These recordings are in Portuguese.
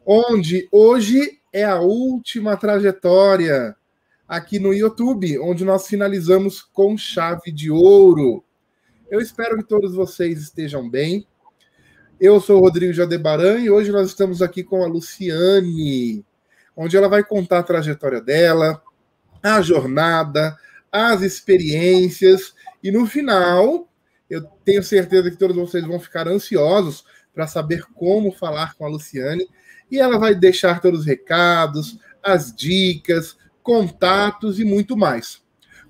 onde hoje é a última trajetória aqui no YouTube, onde nós finalizamos com chave de ouro. Eu espero que todos vocês estejam bem. Eu sou o Rodrigo Jadebaran e hoje nós estamos aqui com a Luciane, onde ela vai contar a trajetória dela, a jornada, as experiências, e no final, eu tenho certeza que todos vocês vão ficar ansiosos para saber como falar com a Luciane, e ela vai deixar todos os recados, as dicas, contatos e muito mais.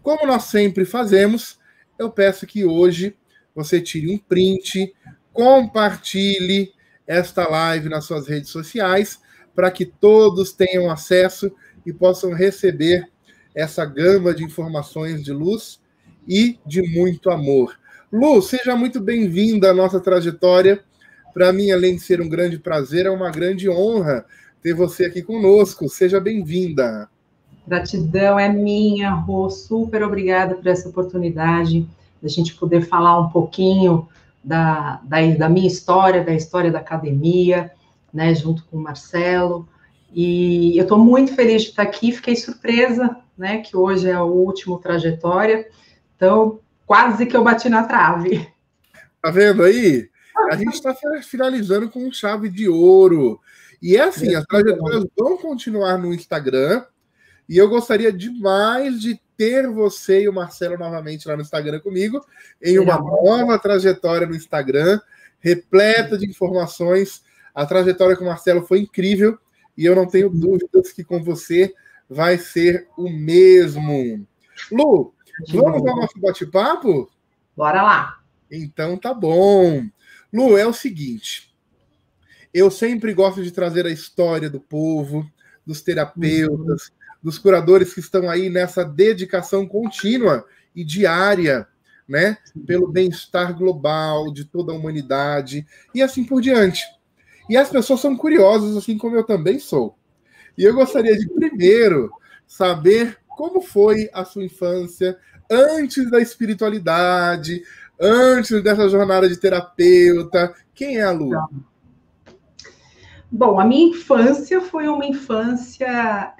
Como nós sempre fazemos, eu peço que hoje você tire um print, compartilhe esta live nas suas redes sociais, para que todos tenham acesso e possam receber essa gama de informações de luz e de muito amor. Lu, seja muito bem-vinda à nossa trajetória. Para mim, além de ser um grande prazer, é uma grande honra ter você aqui conosco. Seja bem-vinda. Gratidão é minha, Rô. Super obrigada por essa oportunidade da gente poder falar um pouquinho da minha história, da história da academia, né, junto com o Marcelo. E eu estou muito feliz de estar aqui, fiquei surpresa, né, que hoje é o último trajetória, então quase que eu bati na trave. Tá vendo aí? A gente está finalizando com chave de ouro. E é assim, as trajetórias vão continuar no Instagram, e eu gostaria demais de ter você e o Marcelo novamente lá no Instagram comigo, em uma nova trajetória no Instagram, repleta de informações. A trajetória com o Marcelo foi incrível, e eu não tenho dúvidas que com você vai ser o mesmo. Lu, vamos ao nosso bate-papo? Bora lá. Então tá bom. Lu, é o seguinte, eu sempre gosto de trazer a história do povo, dos terapeutas, dos curadores que estão aí nessa dedicação contínua e diária, né, pelo bem-estar global de toda a humanidade e assim por diante. E as pessoas são curiosas, assim como eu também sou. E eu gostaria de, primeiro, saber como foi a sua infância antes da espiritualidade, antes dessa jornada de terapeuta. Quem é a Lu? Bom, a minha infância foi uma infância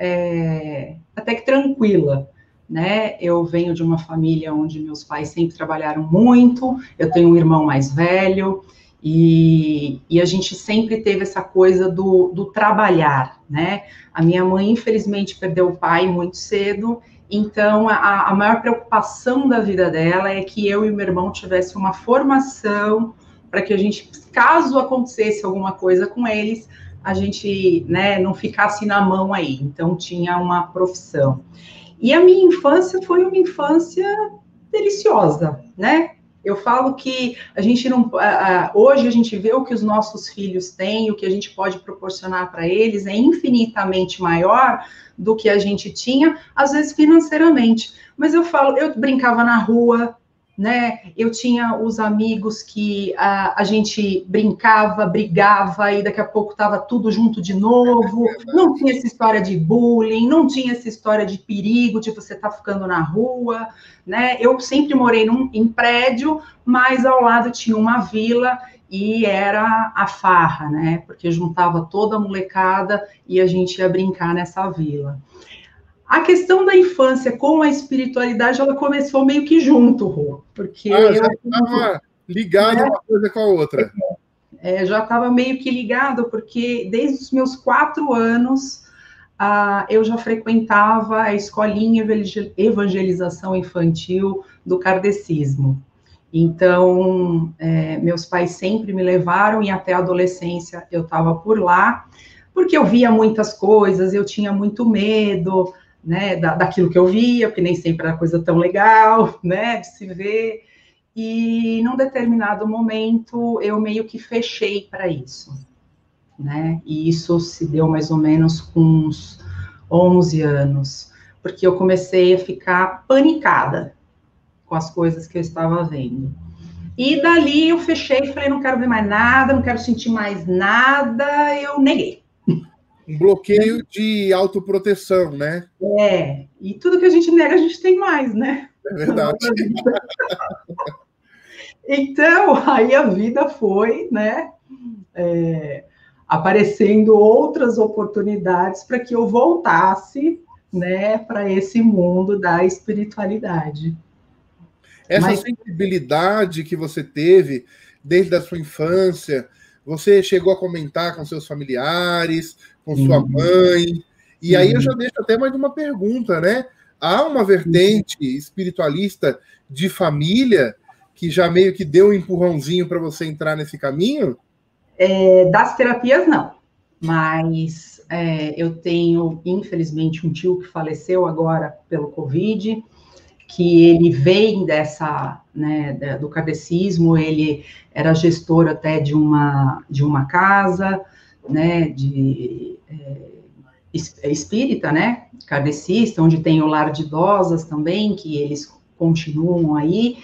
até que tranquila, né? Eu venho de uma família onde meus pais sempre trabalharam muito, eu tenho um irmão mais velho, e a gente sempre teve essa coisa do trabalhar, né? A minha mãe, infelizmente, perdeu o pai muito cedo, então a maior preocupação da vida dela é que eu e meu irmão tivessem uma formação para que a gente, caso acontecesse alguma coisa com eles, a gente, né, não ficasse na mão aí. Então, tinha uma profissão. E a minha infância foi uma infância deliciosa, né? Eu falo que a gente não... hoje a gente vê o que os nossos filhos têm, o que a gente pode proporcionar para eles é infinitamente maior do que a gente tinha, às vezes financeiramente. Mas eu falo, eu brincava na rua, né? Eu tinha os amigos que a gente brincava, brigava e daqui a pouco estava tudo junto de novo. Não tinha essa história de bullying, não tinha essa história de perigo de você estar ficando na rua, né? Eu sempre morei em prédio, mas ao lado tinha uma vila e era a farra, né? Porque juntava toda a molecada e a gente ia brincar nessa vila. A questão da infância com a espiritualidade, ela começou meio que junto, Rô, porque já estava ligado uma coisa com a outra. Já estava meio que ligado, porque desde os meus 4 anos, eu já frequentava a escolinha evangelização infantil do kardecismo. Então, meus pais sempre me levaram e até a adolescência eu estava por lá, porque eu via muitas coisas, eu tinha muito medo, né, daquilo que eu via, porque nem sempre era coisa tão legal, né, de se ver, e num determinado momento eu meio que fechei para isso, né, e isso se deu mais ou menos com uns 11 anos, porque eu comecei a ficar panicada com as coisas que eu estava vendo. E dali eu fechei e falei, não quero ver mais nada, não quero sentir mais nada, eu neguei. Um bloqueio de autoproteção, né? E tudo que a gente nega, a gente tem mais, né? É verdade. Então, aí a vida foi, né? aparecendo outras oportunidades para que eu voltasse, né, para esse mundo da espiritualidade. Essa sensibilidade que você teve desde a sua infância, você chegou a comentar com seus familiares, com sua mãe, e aí eu já deixo até mais uma pergunta, né? Há uma vertente espiritualista de família que já meio que deu um empurrãozinho para você entrar nesse caminho? Das terapias, não. Mas eu tenho, infelizmente, um tio que faleceu agora pelo Covid, que ele vem dessa, né, do kardecismo, ele era gestor até de uma casa, né, espírita, né, kardecista, onde tem o lar de idosas também, que eles continuam aí.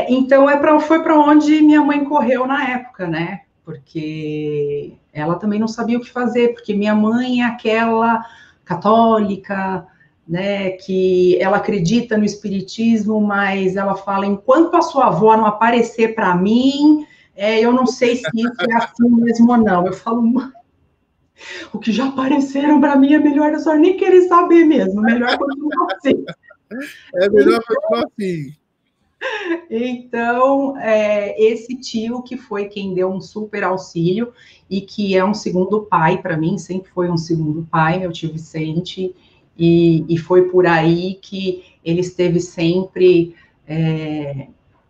Então, foi para onde minha mãe correu na época, né, porque ela também não sabia o que fazer, porque minha mãe é aquela católica, né, que ela acredita no espiritismo, mas ela fala, enquanto a sua avó não aparecer para mim, eu não sei se isso é assim mesmo ou não. Eu falo, o que já apareceram para mim é melhor eu só nem querer saber mesmo, melhor continuar assim. É melhor continuar assim. Então, esse tio que foi quem deu um super auxílio e que é um segundo pai para mim, sempre foi um segundo pai, meu tio Vicente, e foi por aí que ele esteve sempre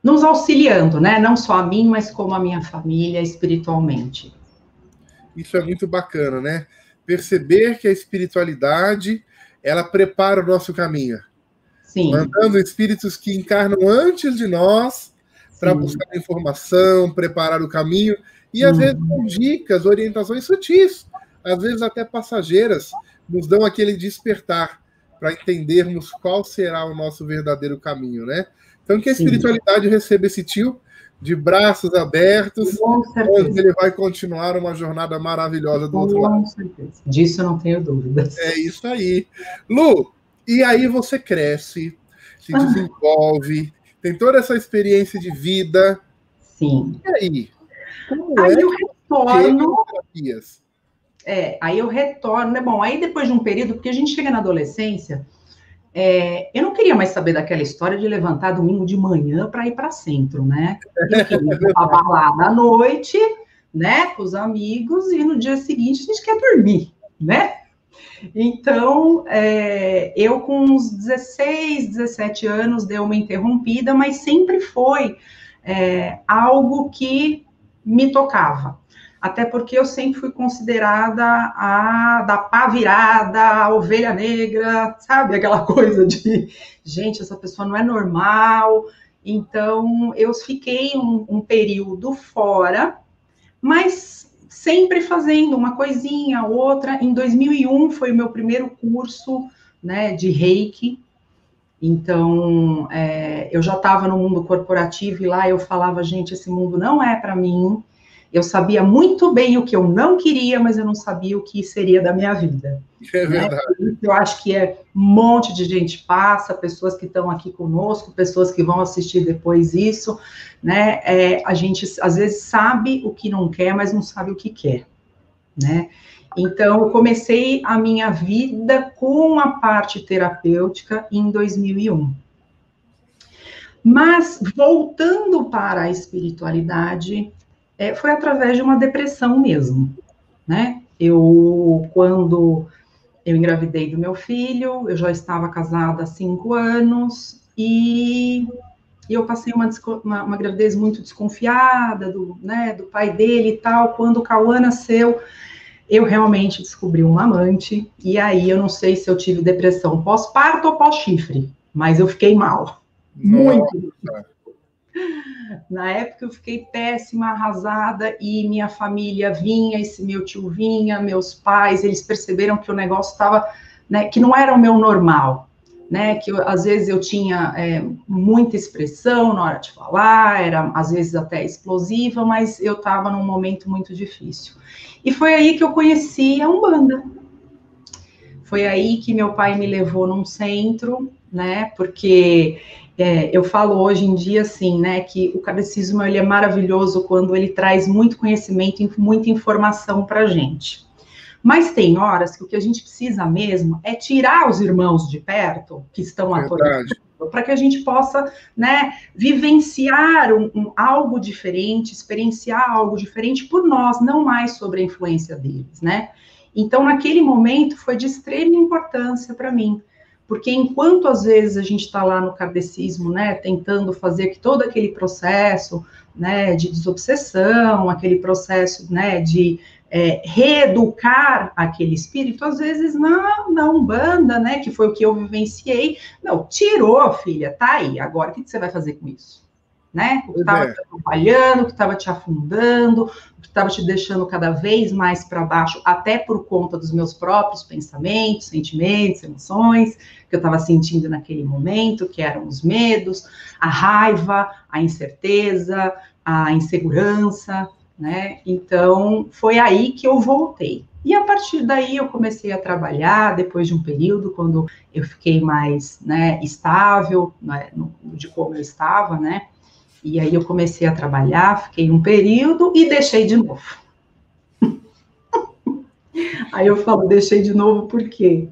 nos auxiliando, né? Não só a mim, mas como a minha família espiritualmente. Isso é muito bacana, né? Perceber que a espiritualidade, ela prepara o nosso caminho. Sim. Mandando espíritos que encarnam antes de nós para buscar informação, preparar o caminho, e às vezes com dicas, orientações sutis, às vezes até passageiras, nos dão aquele despertar para entendermos qual será o nosso verdadeiro caminho, né? Então que a espiritualidade receba esse tio de braços abertos, onde ele vai continuar uma jornada maravilhosa do outro lado. Com certeza. Disso eu não tenho dúvidas. É isso aí. Lu, e aí você cresce, se desenvolve, tem toda essa experiência de vida. Sim. E aí? Como aí eu retorno. Terapias? Aí eu retorno, né? Bom, aí depois de um período, porque a gente chega na adolescência, eu não queria mais saber daquela história de levantar domingo de manhã para ir para centro, né? Eu queria ir para balada à noite, né, com os amigos, e no dia seguinte a gente quer dormir, né? Então, eu com uns 16, 17 anos dei uma interrompida, mas sempre foi algo que me tocava. Até porque eu sempre fui considerada a da pá virada, a ovelha negra, sabe? Aquela coisa de, gente, essa pessoa não é normal. Então, eu fiquei um período fora, mas sempre fazendo uma coisinha, outra. Em 2001 foi o meu primeiro curso, né, de Reiki. Então, eu já estava no mundo corporativo e lá eu falava, gente, esse mundo não é para mim. Eu sabia muito bem o que eu não queria, mas eu não sabia o que seria da minha vida. É verdade. Né? Eu acho que um monte de gente passa, pessoas que estão aqui conosco, pessoas que vão assistir depois isso, né? A gente, às vezes, sabe o que não quer, mas não sabe o que quer, né? Então, eu comecei a minha vida com a parte terapêutica em 2001. Mas, voltando para a espiritualidade, foi através de uma depressão mesmo, né? Quando eu engravidei do meu filho, eu já estava casada há 5 anos, e eu passei uma gravidez muito desconfiada do pai dele e tal. Quando o Cauã nasceu, eu realmente descobri um amante, e aí eu não sei se eu tive depressão pós-parto ou pós-chifre, mas eu fiquei mal. Muito. Na época eu fiquei péssima, arrasada, e minha família vinha, esse meu tio vinha, meus pais, eles perceberam que o negócio estava, né, que não era o meu normal, né, que às vezes eu tinha muita expressão na hora de falar, era às vezes até explosiva, mas eu estava num momento muito difícil. E foi aí que eu conheci a Umbanda. Foi aí que meu pai me levou num centro, né, porque Eu falo hoje em dia, assim, né, que o kardecismo, ele é maravilhoso quando ele traz muito conhecimento e muita informação para a gente. Mas tem horas que o que a gente precisa mesmo é tirar os irmãos de perto, que estão atormentando, para que a gente possa, né, vivenciar algo diferente, experienciar algo diferente por nós, não mais sobre a influência deles, né? Então, naquele momento, foi de extrema importância para mim, porque enquanto às vezes a gente está lá no kardecismo, né, tentando fazer que todo aquele processo, né, de desobsessão, aquele processo, né, de reeducar aquele espírito, às vezes na Umbanda, né, que foi o que eu vivenciei, não, tirou, filha, tá aí, agora o que você vai fazer com isso? Né? O que estava te atrapalhando, o que estava te afundando, o que estava te deixando cada vez mais para baixo, até por conta dos meus próprios pensamentos, sentimentos, emoções, que eu estava sentindo naquele momento, que eram os medos, a raiva, a incerteza, a insegurança, né? Então, foi aí que eu voltei. E a partir daí eu comecei a trabalhar, depois de um período, quando eu fiquei mais, né, estável, né, de como eu estava, né? E aí eu comecei a trabalhar, fiquei um período e deixei de novo. Aí eu falo, deixei de novo por quê?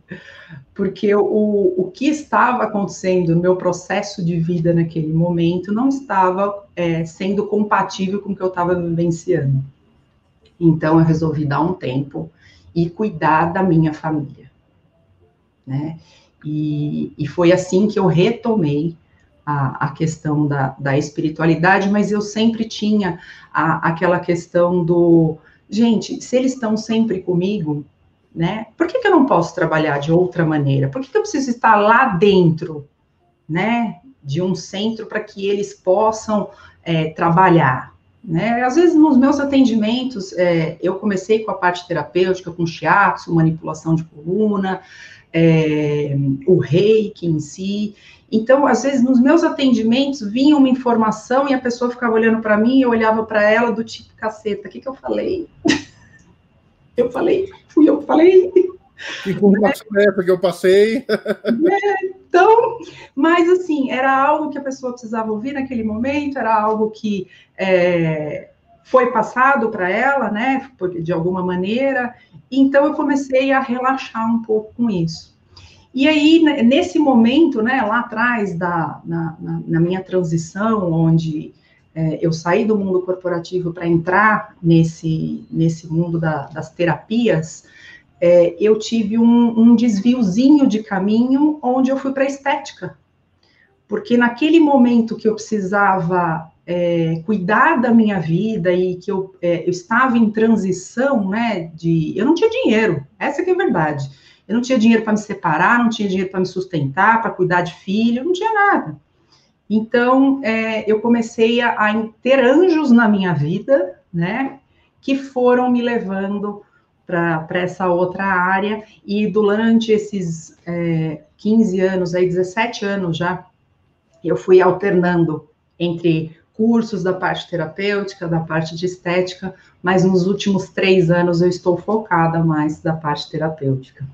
Porque o que estava acontecendo no meu processo de vida naquele momento não estava sendo compatível com o que eu estava vivenciando. Então, eu resolvi dar um tempo e cuidar da minha família, né? E foi assim que eu retomei a questão da espiritualidade, mas eu sempre tinha aquela questão do... Gente, se eles estão sempre comigo, né? Por que eu não posso trabalhar de outra maneira? Por que eu preciso estar lá dentro, né? De um centro para que eles possam trabalhar, né? Às vezes, nos meus atendimentos, eu comecei com a parte terapêutica, com shiatsu, manipulação de coluna, o reiki em si. Então, às vezes, nos meus atendimentos, vinha uma informação e a pessoa ficava olhando para mim e eu olhava para ela do tipo, caceta, o que eu falei? Eu falei, fui eu que falei. Que informação é essa que eu passei? Então, mas assim, era algo que a pessoa precisava ouvir naquele momento, era algo que foi passado para ela, né, de alguma maneira, então eu comecei a relaxar um pouco com isso. E aí, nesse momento, né, lá atrás, na minha transição, onde eu saí do mundo corporativo para entrar nesse mundo das terapias, eu tive um desviozinho de caminho onde eu fui para a estética. Porque naquele momento que eu precisava cuidar da minha vida e que eu estava em transição, né, eu não tinha dinheiro, essa que é a verdade. Eu não tinha dinheiro para me separar, não tinha dinheiro para me sustentar, para cuidar de filho, não tinha nada. Então, eu comecei a ter anjos na minha vida, né, que foram me levando para essa outra área, e durante esses 15 anos, aí 17 anos já, eu fui alternando entre cursos da parte terapêutica, da parte de estética, mas nos últimos 3 anos eu estou focada mais da parte terapêutica.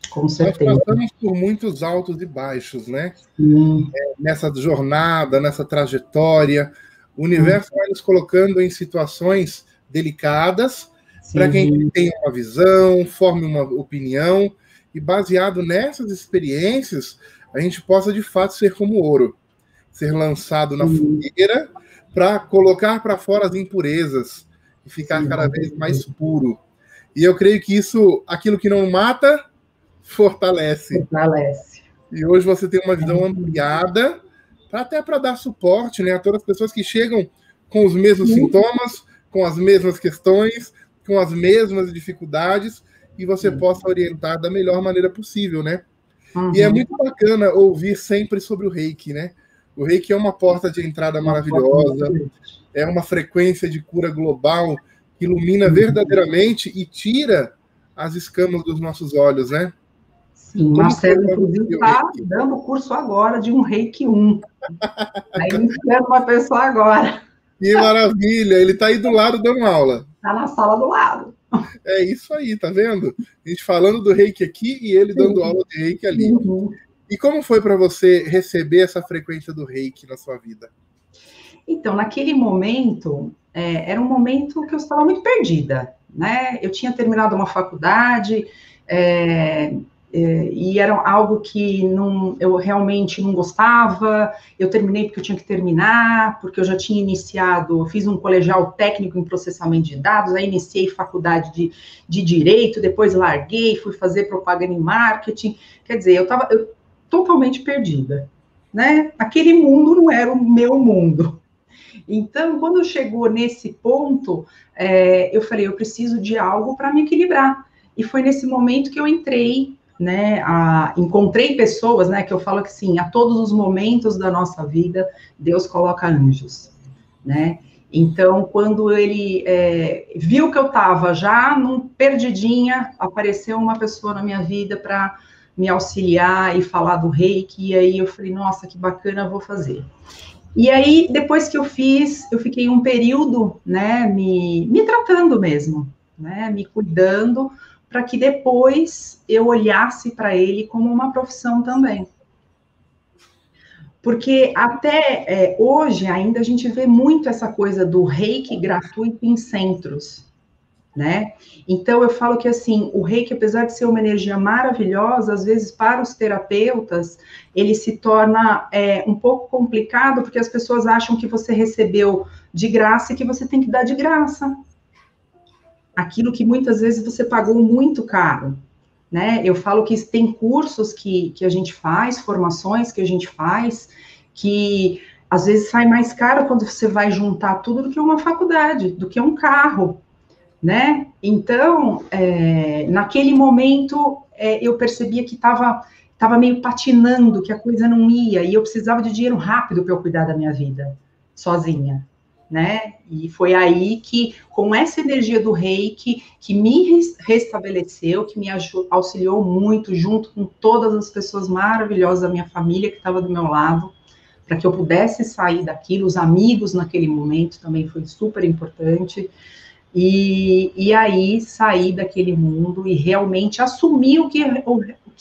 Com certeza. Nós passamos por muitos altos e baixos, né? Nessa jornada, nessa trajetória, o universo vai nos colocando em situações delicadas para que a gente tenha uma visão, forme uma opinião, e baseado nessas experiências, a gente possa de fato ser como ouro, ser lançado na fogueira para colocar para fora as impurezas e ficar cada vez mais puro. E eu creio que isso, aquilo que não mata, fortalece. E hoje você tem uma visão ampliada, até para dar suporte, né, a todas as pessoas que chegam com os mesmos sintomas, com as mesmas questões, com as mesmas dificuldades, e você possa orientar da melhor maneira possível, né? E é muito bacana ouvir sempre sobre o Reiki, né? O Reiki é uma porta de entrada maravilhosa, é uma frequência de cura global que ilumina verdadeiramente e tira as escamas dos nossos olhos, né? Sim, Marcelo, inclusive, está dando o curso agora de um Reiki 1. Está iniciando uma pessoa agora. Que maravilha! Ele está aí do lado dando aula. Está na sala do lado. É isso aí, tá vendo? A gente falando do Reiki aqui e ele dando aula de Reiki ali. E como foi para você receber essa frequência do reiki na sua vida? Então, naquele momento, era um momento que eu estava muito perdida, né? Eu tinha terminado uma faculdade, e era algo que eu realmente não gostava. Eu terminei porque eu tinha que terminar, porque eu já tinha iniciado, fiz um colegial técnico em processamento de dados, aí iniciei faculdade de Direito, depois larguei, fui fazer propaganda em marketing. Quer dizer, eu estava totalmente perdida, né? Aquele mundo não era o meu mundo. Então, quando chegou nesse ponto, eu falei, eu preciso de algo para me equilibrar. E foi nesse momento que eu entrei, né, encontrei pessoas, né, que eu falo que sim, a todos os momentos da nossa vida, Deus coloca anjos, né? Então, quando ele viu que eu estava já perdidinha, apareceu uma pessoa na minha vida para me auxiliar e falar do reiki, e aí eu falei, nossa, que bacana, eu vou fazer. E aí, depois que eu fiz, eu fiquei um período, né, me tratando mesmo, né, me cuidando, para que depois eu olhasse para ele como uma profissão também. Porque até hoje ainda a gente vê muito essa coisa do reiki gratuito em centros, né? Então eu falo que assim, o reiki, apesar de ser uma energia maravilhosa, às vezes para os terapeutas ele se torna um pouco complicado, porque as pessoas acham que você recebeu de graça e que você tem que dar de graça. Aquilo que muitas vezes você pagou muito caro, né? Eu falo que tem cursos que a gente faz, formações que a gente faz, que às vezes sai mais caro quando você vai juntar tudo do que uma faculdade, do que um carro, né? Então, naquele momento, eu percebia que estava meio patinando, que a coisa não ia, e eu precisava de dinheiro rápido para eu cuidar da minha vida, sozinha, né? E foi aí que, com essa energia do reiki, que me restabeleceu, que me auxiliou muito, junto com todas as pessoas maravilhosas da minha família que estava do meu lado, para que eu pudesse sair daquilo, os amigos naquele momento também foi super importante. E aí saí daquele mundo e realmente assumi o que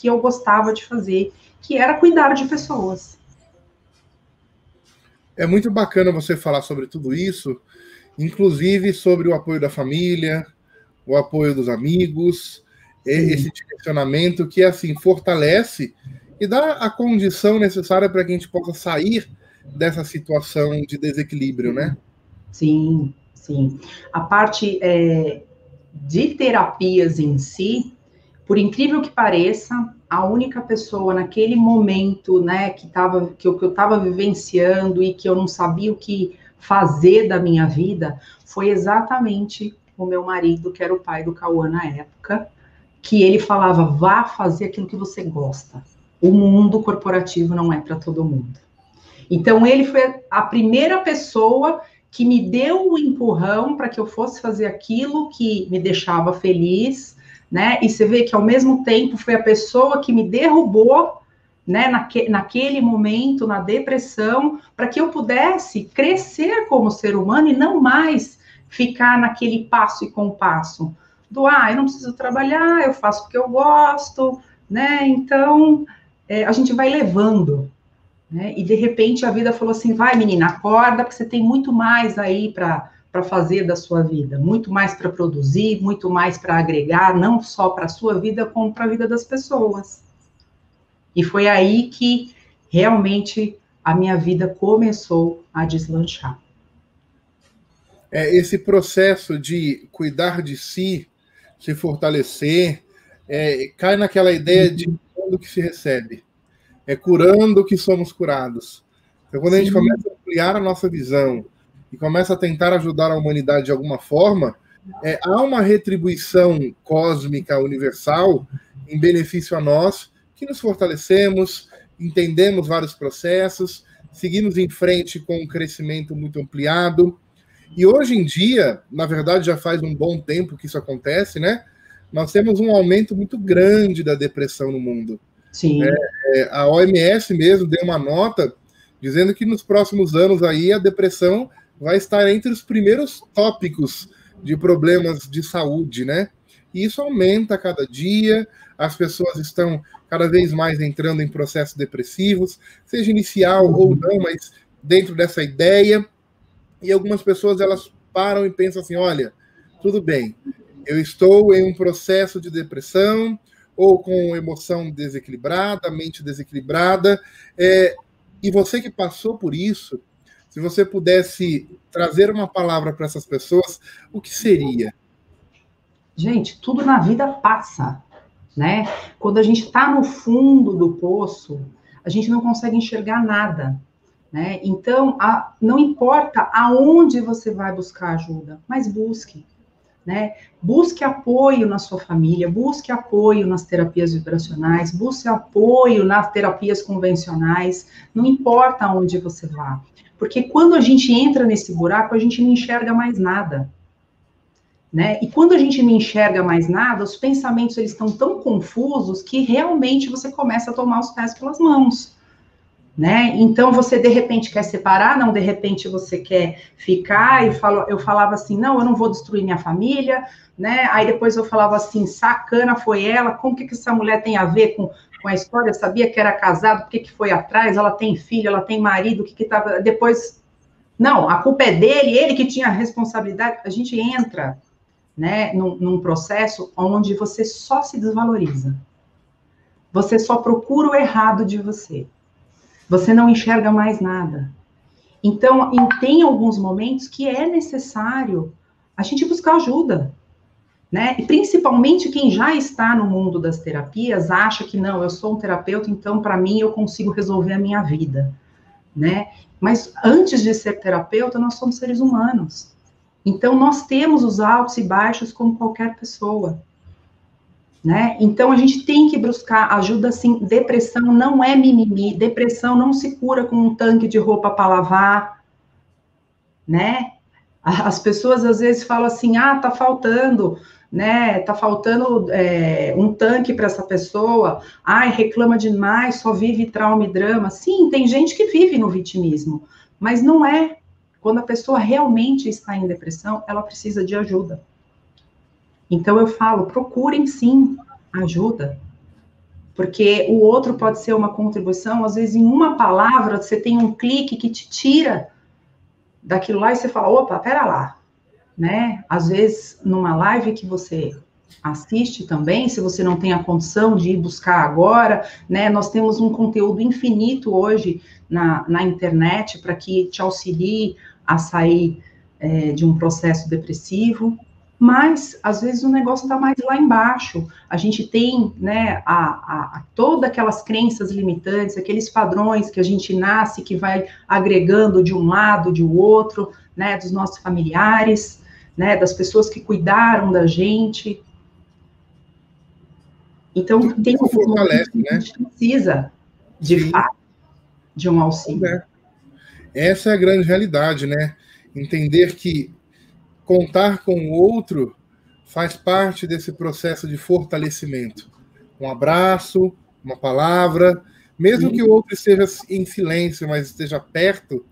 eu gostava de fazer, que era cuidar de pessoas. É muito bacana você falar sobre tudo isso, inclusive sobre o apoio da família, o apoio dos amigos, esse direcionamento que assim fortalece e dá a condição necessária para que a gente possa sair dessa situação de desequilíbrio, né? Sim, sim. A parte de terapias em si, por incrível que pareça, a única pessoa naquele momento, né, que eu estava vivenciando e que eu não sabia o que fazer da minha vida, foi exatamente o meu marido, que era o pai do Cauã na época, que ele falava, vá fazer aquilo que você gosta. O mundo corporativo não é para todo mundo. Então, ele foi a primeira pessoa que me deu o empurrão para que eu fosse fazer aquilo que me deixava feliz, né? E você vê que, ao mesmo tempo, foi a pessoa que me derrubou, né, naquele momento, na depressão, para que eu pudesse crescer como ser humano e não mais ficar naquele passo e compasso do, eu não preciso trabalhar, eu faço o que eu gosto, né? Então, a gente vai levando, né? E de repente a vida falou assim, vai menina, acorda, porque você tem muito mais aí para fazer da sua vida, muito mais para produzir, muito mais para agregar, não só para a sua vida, como para a vida das pessoas. E foi aí que realmente a minha vida começou a deslanchar. Esse processo de cuidar de si, se fortalecer, cai naquela ideia de curando que se recebe. É curando que somos curados. Então, quando a gente começa a ampliar a nossa visão e começa a tentar ajudar a humanidade de alguma forma, há uma retribuição cósmica universal em benefício a nós, que nos fortalecemos, entendemos vários processos, seguimos em frente com um crescimento muito ampliado. E hoje em dia, na verdade já faz um bom tempo que isso acontece, né? Nós temos um aumento muito grande da depressão no mundo. Sim. A OMS mesmo deu uma nota dizendo que nos próximos anos aí a depressão vai estar entre os primeiros tópicos de problemas de saúde, né? E isso aumenta a cada dia, as pessoas estão cada vez mais entrando em processos depressivos, seja inicial ou não, mas dentro dessa ideia. E algumas pessoas, elas param e pensam assim, olha, tudo bem, eu estou em um processo de depressão, ou com emoção desequilibrada, mente desequilibrada, e você que passou por isso, se você pudesse trazer uma palavra para essas pessoas, o que seria? Gente, tudo na vida passa, né? Quando a gente está no fundo do poço, a gente não consegue enxergar nada, né? Então, não importa aonde você vai buscar ajuda, mas busque, né? Busque apoio na sua família, busque apoio nas terapias vibracionais, busque apoio nas terapias convencionais, não importa aonde você vá. Porque quando a gente entra nesse buraco, a gente não enxerga mais nada. Né? E quando a gente não enxerga mais nada, os pensamentos eles estão tão confusos que realmente você começa a tomar os pés pelas mãos, né? Então você de repente quer separar, não, de repente você quer ficar, e eu falava assim, não, eu não vou destruir minha família, né? Aí depois eu falava assim, sacana foi ela, como que essa mulher tem a ver com a história? Eu sabia que era casado, por que foi atrás? Ela tem filho, ela tem marido, o que tava... Depois, não, a culpa é dele, ele que tinha a responsabilidade. A gente entra, né, num processo onde você só se desvaloriza. Você só procura o errado de você. Você não enxerga mais nada. Então, tem alguns momentos que é necessário a gente buscar ajuda, né? E principalmente quem já está no mundo das terapias acha que não, eu sou um terapeuta, então para mim eu consigo resolver a minha vida, né? Mas antes de ser terapeuta, nós somos seres humanos. Então, nós temos os altos e baixos como qualquer pessoa, né? Então, a gente tem que buscar ajuda, assim. Depressão não é mimimi, depressão não se cura com um tanque de roupa para lavar, né? As pessoas, às vezes, falam assim, tá faltando, né? Tá faltando um tanque para essa pessoa, reclama demais, só vive trauma e drama. Sim, tem gente que vive no vitimismo, mas não é. Quando a pessoa realmente está em depressão, ela precisa de ajuda. Então, eu falo, procurem, sim, ajuda. Porque o outro pode ser uma contribuição, às vezes, em uma palavra, você tem um clique que te tira daquilo lá e você fala, opa, pera lá, né? Às vezes, numa live que você assiste também, se você não tem a condição de ir buscar agora, né? Nós temos um conteúdo infinito hoje na internet para que te auxilie a sair de um processo depressivo, mas às vezes o negócio está mais lá embaixo. A gente tem, né, todas aquelas crenças limitantes, aqueles padrões que a gente nasce, que vai agregando de um lado, de outro, né, dos nossos familiares, né, das pessoas que cuidaram da gente. Então, tem um fortalece, né? A gente precisa, de fato, de um auxílio. Essa é a grande realidade, né? Entender que contar com o outro faz parte desse processo de fortalecimento. Um abraço, uma palavra, mesmo que o outro esteja em silêncio, mas esteja perto,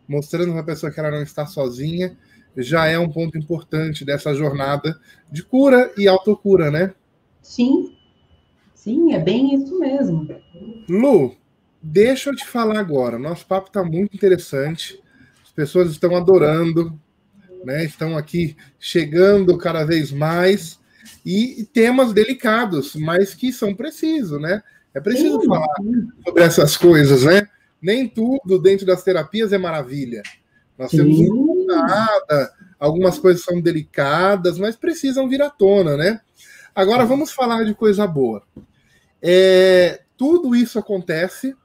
mostrando para a pessoa que ela não está sozinha, já é um ponto importante dessa jornada de cura e autocura, né? Sim, sim, é bem isso mesmo. Lu, deixa eu te falar agora. Nosso papo está muito interessante. As pessoas estão adorando, né? Estão aqui chegando cada vez mais. E temas delicados, mas que são precisos, né? É preciso falar sobre essas coisas, né? Nem tudo dentro das terapias é maravilha. Nós temos algumas coisas são delicadas, mas precisam vir à tona, né? Agora vamos falar de coisa boa. Tudo isso acontece,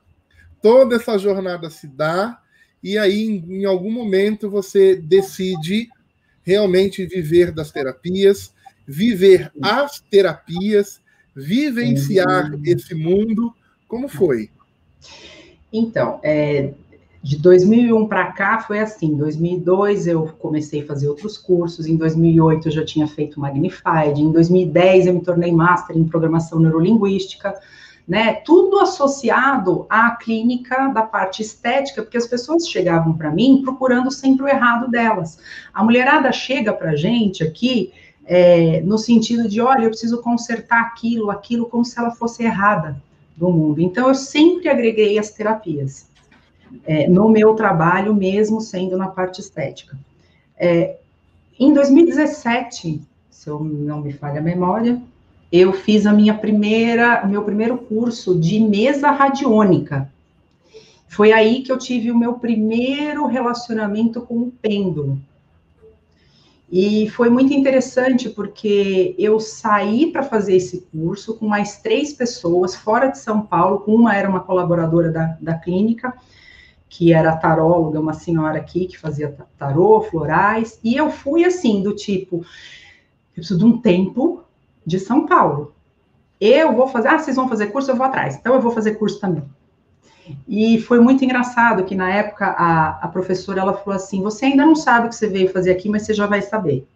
toda essa jornada se dá, e aí em algum momento você decide realmente viver das terapias, viver as terapias, vivenciar esse mundo. Como foi? Então, de 2001 para cá foi assim. Em 2002 eu comecei a fazer outros cursos, em 2008 eu já tinha feito Magnified, em 2010 eu me tornei Master em Programação Neurolinguística, né? Tudo associado à clínica da parte estética, porque as pessoas chegavam para mim procurando sempre o errado delas. A mulherada chega para a gente aqui no sentido de, olha, eu preciso consertar aquilo como se ela fosse errada do mundo. Então, eu sempre agreguei as terapias no meu trabalho, mesmo sendo na parte estética. Em 2017, se eu não me falha a memória, eu fiz o meu primeiro curso de mesa radiônica. Foi aí que eu tive o meu primeiro relacionamento com o pêndulo. E foi muito interessante, porque eu saí para fazer esse curso com mais 3 pessoas, fora de São Paulo. Uma era uma colaboradora da clínica, que era taróloga, uma senhora aqui que fazia tarô, florais, e eu fui assim, do tipo, eu preciso de um tempo de São Paulo. Eu vou fazer, vocês vão fazer curso, eu vou atrás, então eu vou fazer curso também. E foi muito engraçado que, na época, a professora, ela falou assim, você ainda não sabe o que você veio fazer aqui, mas você já vai saber.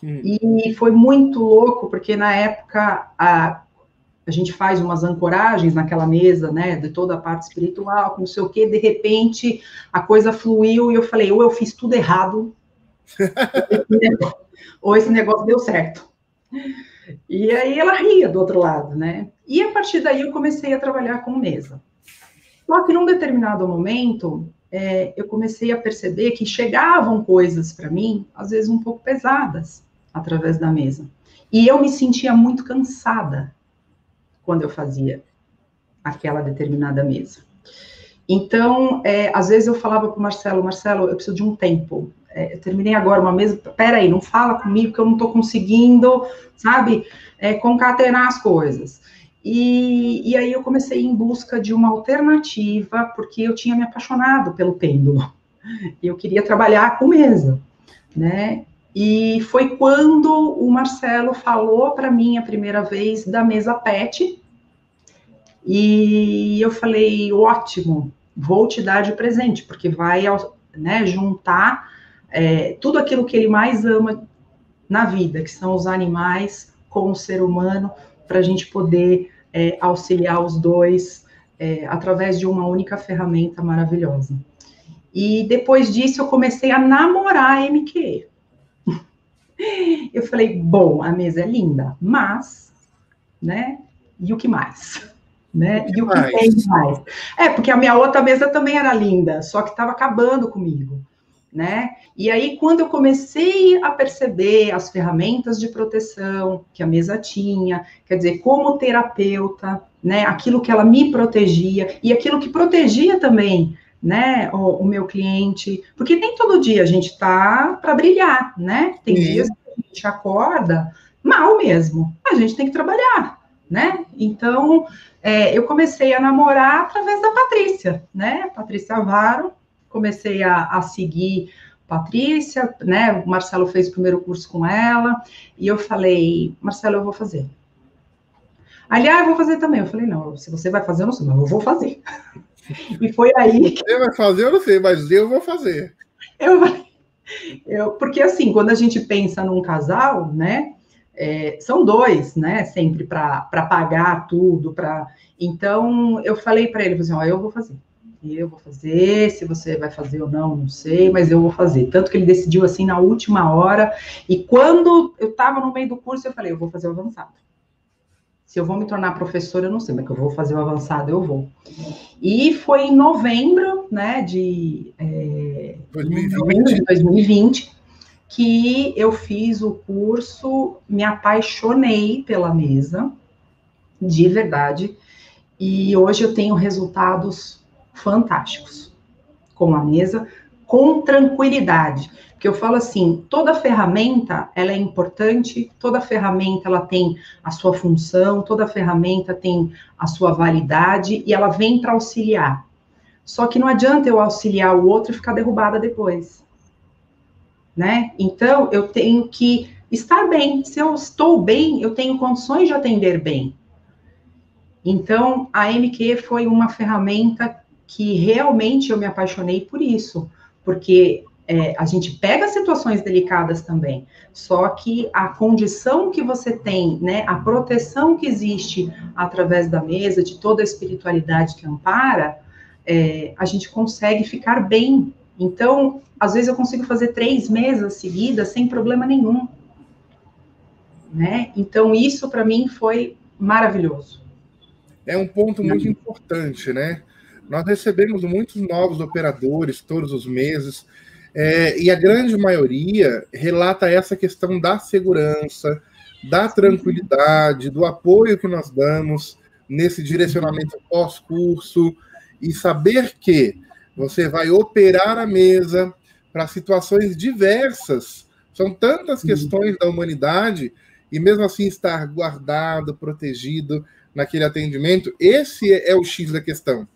E foi muito louco, porque, na época, a gente faz umas ancoragens naquela mesa, né, de toda a parte espiritual, não sei o quê, de repente, a coisa fluiu, e eu falei, ou eu fiz tudo errado, ou esse negócio deu certo. E aí ela ria do outro lado, né? E a partir daí eu comecei a trabalhar com mesa. Só que num determinado momento, eu comecei a perceber que chegavam coisas para mim, às vezes um pouco pesadas, através da mesa. E eu me sentia muito cansada quando eu fazia aquela determinada mesa. Então, às vezes eu falava para o Marcelo, eu preciso de um tempo. Eu terminei agora uma mesa, peraí, não fala comigo que eu não estou conseguindo, sabe, concatenar as coisas. E aí eu comecei em busca de uma alternativa, porque eu tinha me apaixonado pelo pêndulo. E eu queria trabalhar com mesa, né? E foi quando o Marcelo falou para mim a primeira vez da mesa PET, e eu falei, ótimo, vou te dar de presente, porque vai, né, juntar tudo aquilo que ele mais ama na vida, que são os animais com o ser humano, para a gente poder auxiliar os dois através de uma única ferramenta maravilhosa. E depois disso eu comecei a namorar a MQ. Eu falei, bom, a mesa é linda, mas, né, e o que mais? Né? E o que tem mais? Porque a minha outra mesa também era linda, só que estava acabando comigo, né? E aí, quando eu comecei a perceber as ferramentas de proteção que a mesa tinha, quer dizer, como terapeuta, né? Aquilo que ela me protegia e aquilo que protegia também, né? O meu cliente, porque nem todo dia a gente está para brilhar, né? Tem dias que a gente acorda mal mesmo, a gente tem que trabalhar, né? Então, eu comecei a namorar através da Patrícia, né? Patrícia Avaro, comecei a seguir Patrícia, né? O Marcelo fez o primeiro curso com ela, e eu falei, Marcelo, eu vou fazer. Aliás, eu vou fazer também. Eu falei, não, se você vai fazer, eu não sei, mas eu vou fazer. E foi aí que... Você vai fazer, eu não sei, mas eu vou fazer. Porque assim, quando a gente pensa num casal, né? São 2, né? Sempre para pagar tudo, Então, eu falei para ele, assim, ó, eu vou fazer. Eu vou fazer, se você vai fazer ou não, não sei, mas eu vou fazer. Tanto que ele decidiu assim na última hora, e quando eu estava no meio do curso, eu falei, eu vou fazer o avançado. Se eu vou me tornar professora, eu não sei, mas que eu vou fazer o avançado, eu vou. E foi em novembro, né, de 2020, que eu fiz o curso, me apaixonei pela mesa, de verdade, e hoje eu tenho resultados fantásticos com a mesa, com tranquilidade. Porque eu falo assim, toda ferramenta, ela é importante, toda ferramenta, ela tem a sua função, toda ferramenta tem a sua validade, e ela vem para auxiliar. Só que não adianta eu auxiliar o outro e ficar derrubada depois, né? Então, eu tenho que estar bem. Se eu estou bem, eu tenho condições de atender bem. Então, a MQ foi uma ferramenta que realmente eu me apaixonei por isso, porque a gente pega situações delicadas também, só que a condição que você tem, né, a proteção que existe através da mesa, de toda a espiritualidade que ampara, a gente consegue ficar bem. Então, às vezes eu consigo fazer 3 mesas seguidas sem problema nenhum. né? Então, isso para mim foi maravilhoso. É um ponto muito importante, né? Nós recebemos muitos novos operadores todos os meses, e a grande maioria relata essa questão da segurança, da tranquilidade, do apoio que nós damos nesse direcionamento pós-curso, e saber que você vai operar a mesa para situações diversas. São tantas questões da humanidade, e mesmo assim estar guardado, protegido naquele atendimento, esse é o X da questão.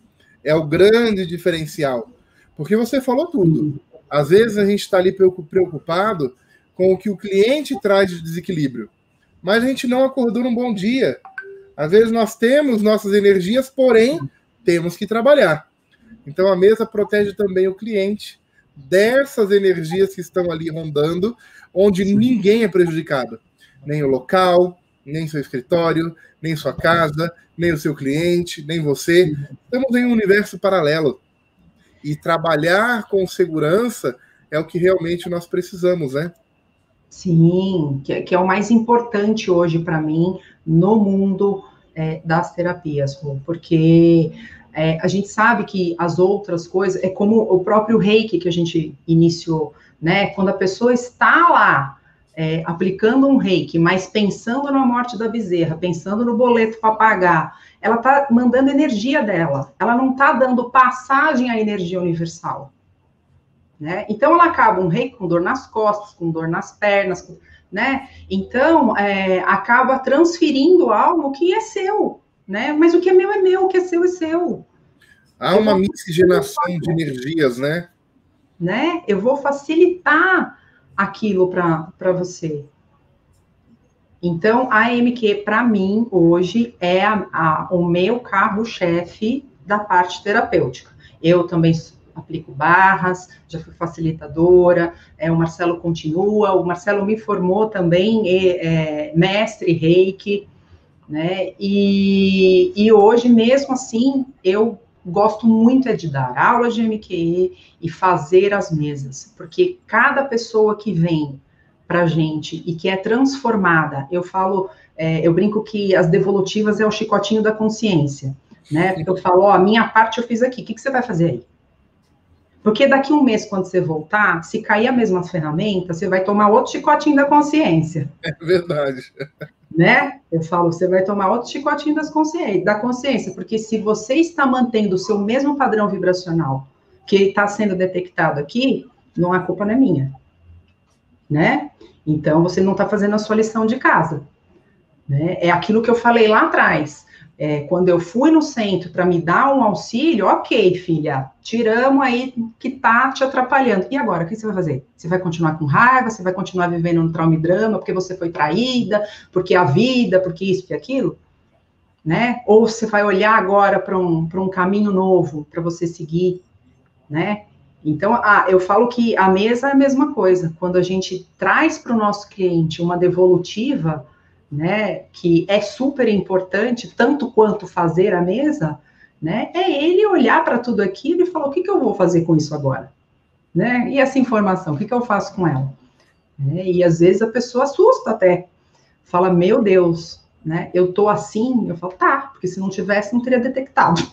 É o grande diferencial. Porque você falou tudo. Às vezes a gente está ali preocupado com o que o cliente traz de desequilíbrio, mas a gente não acordou num bom dia. Às vezes nós temos nossas energias, porém temos que trabalhar. Então a mesa protege também o cliente dessas energias que estão ali rondando, onde ninguém é prejudicado. Nem o local, nem seu escritório, nem sua casa, nem o seu cliente, nem você. Estamos em um universo paralelo. E trabalhar com segurança é o que realmente nós precisamos, né? Sim, que é o mais importante hoje para mim no mundo das terapias, porque a gente sabe que as outras coisas, é como o próprio Reiki que a gente iniciou, né? Quando a pessoa está lá aplicando um Reiki, mas pensando na morte da bezerra, pensando no boleto para pagar, ela está mandando energia dela, ela não está dando passagem à energia universal. Né? Então, ela acaba um Reiki com dor nas costas, com dor nas pernas, né? Então, acaba transferindo algo que é seu, né? Mas o que é meu, o que é seu é seu. Há uma miscigenação de energias, né? Eu vou facilitar aquilo para você. Então, a AMQ, para mim, hoje, é o meu carro-chefe da parte terapêutica. Eu também aplico barras, já fui facilitadora, o Marcelo continua, o Marcelo me formou também, mestre Reiki, né? E hoje, mesmo assim, eu gosto muito de dar aulas de MQE e fazer as mesas, porque cada pessoa que vem para a gente e que é transformada, eu falo, eu brinco que as devolutivas é o chicotinho da consciência, né? Porque eu falo, a minha parte eu fiz aqui, o que você vai fazer aí? Porque daqui um mês, quando você voltar, se cair a mesma ferramenta, você vai tomar outro chicotinho da consciência. É verdade. Né? Eu falo, você vai tomar outro chicotinho da consciência, porque se você está mantendo o seu mesmo padrão vibracional que está sendo detectado aqui, a culpa não é minha. Né? Então, você não está fazendo a sua lição de casa. Né? É aquilo que eu falei lá atrás. Quando eu fui no centro para me dar um auxílio, ok, filha, tiramos aí que tá te atrapalhando. E agora, o que você vai fazer? Você vai continuar com raiva? Você vai continuar vivendo um trauma e drama porque você foi traída, porque a vida, porque isso, porque aquilo? Né? Ou você vai olhar agora para um caminho novo para você seguir, né? Então, eu falo que a mesa é a mesma coisa. Quando a gente traz para o nosso cliente uma devolutiva, né, que é super importante, tanto quanto fazer a mesa, né, é ele olhar para tudo aquilo e falar, o que eu vou fazer com isso agora? Né? E essa informação, o que eu faço com ela? E às vezes a pessoa assusta até, fala, meu Deus, né, eu tô assim, eu falo, tá, porque se não tivesse, não teria detectado.